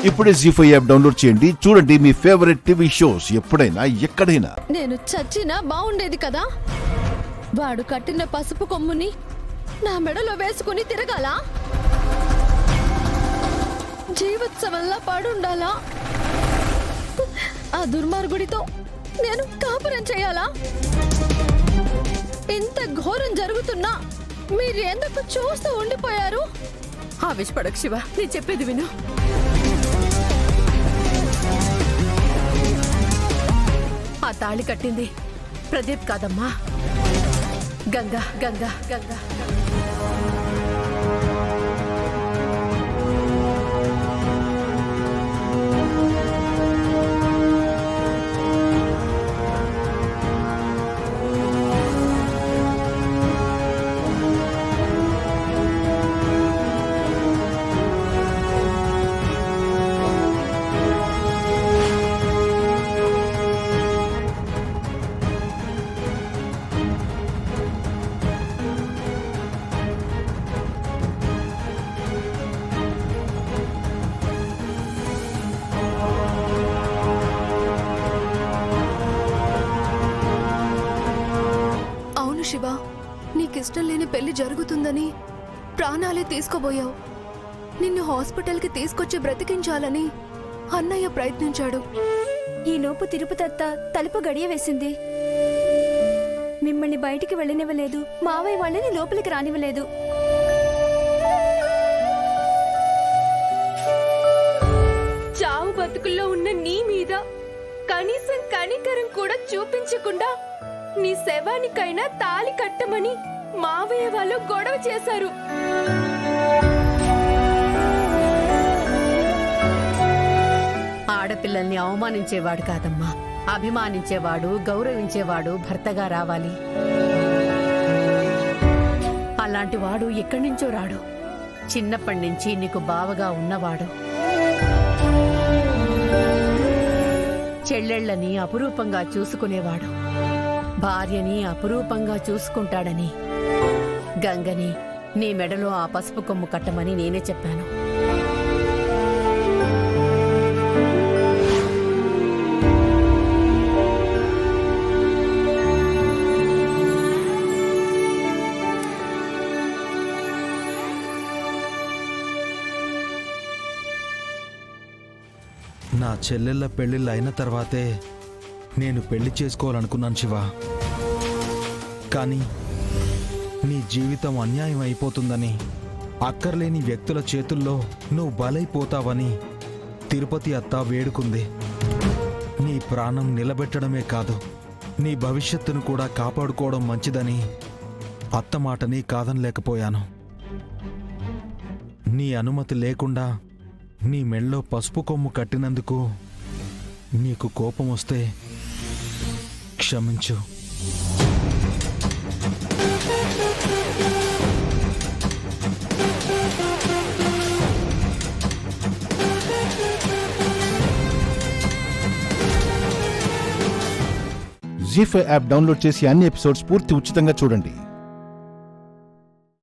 ఇప్పుడే జీ5 app download చేయండి. చూడండి మీ ఫేవరెట్ టీవీ షోస్ ఎప్పుడైనా ఎక్కడైనా. నేను చచ్చినా బాగుండేది కదా. వాడు కట్టిన పసుపు కొమ్ముని నా మెడలో వేసుకుని తిరగాల? జీవోత్సవంలా పడుండాలా? ఆ దుర్మార్గుడితో నేను కాపురం చేయాలా? ఇంత ఘోరం జరుగుతున్నా మీరు ఎందుకు చూస్తూ ఉండిపోయారు? ఆవేశపడకు శివ, నేను చెప్పేది విను. ఆ తాళి కట్టింది ప్రదీప్ కాదమ్మా, గంగా గంగా గంగా. శివ, నీకిష్టం లేని పెళ్లి జరుగుతుందని ప్రాణాలే తీసుకోబోయావు. నిన్ను హాస్పిటల్కి తీసుకొచ్చి బ్రతికించాలని అన్నయ్య ప్రయత్నించాడు. ఈలోపు తిరుపతత్త తలుపు గడియ వేసింది. మిమ్మల్ని బయటికి వెళ్ళనివ్వలేదు, మావయ్య వాళ్ళని లోపలికి రానివ్వలేదు. చావు బతుకుల్లో ఉన్న నీ మీద కనీసం కనికరం కూడా చూపించకుండా నీ శవానికైనా తాళి కట్టమని మావయ్య వాళ్ళు గొడవ చేశారు. ఆడపిల్లల్ని అవమానించేవాడు కాదమ్మా, అభిమానించేవాడు, గౌరవించేవాడు భర్తగా రావాలి. అలాంటి వాడు ఎక్కడి నుంచో రాడు. చిన్నప్పటి నుంచి నీకు బావగా ఉన్నవాడు. చెల్లెళ్ళని అపురూపంగా చూసుకునేవాడు. భార్యని అపురూపంగా చూసుకుంటాడని గంగని నీ మెడలో ఆ పసుపు కొమ్ము కట్టమని నేనే చెప్పాను. నా చెల్లెళ్ళ పెళ్ళిళ్ళు అయిన తర్వాతే నేను పెళ్లి చేసుకోవాలనుకున్నాను శివ. కానీ నీ జీవితం అన్యాయం అయిపోతుందని, అక్కర్లేని వ్యక్తుల చేతుల్లో నువ్వు బలైపోతావని తిరుపతి అత్త వేడుకుంది. నీ ప్రాణం నిలబెట్టడమే కాదు, నీ భవిష్యత్తును కూడా కాపాడుకోవడం మంచిదని అత్త మాటని కాదనలేకపోయాను. నీ అనుమతి లేకుండా నీ మెళ్ళో పసుపు కొమ్ము కట్టినందుకు నీకు కోపం వస్తే క్షమించు. జీ5 యాప్ డౌన్లోడ్ చేసి అన్ని ఎపిసోడ్స్ పూర్తి ఉచితంగా చూడండి.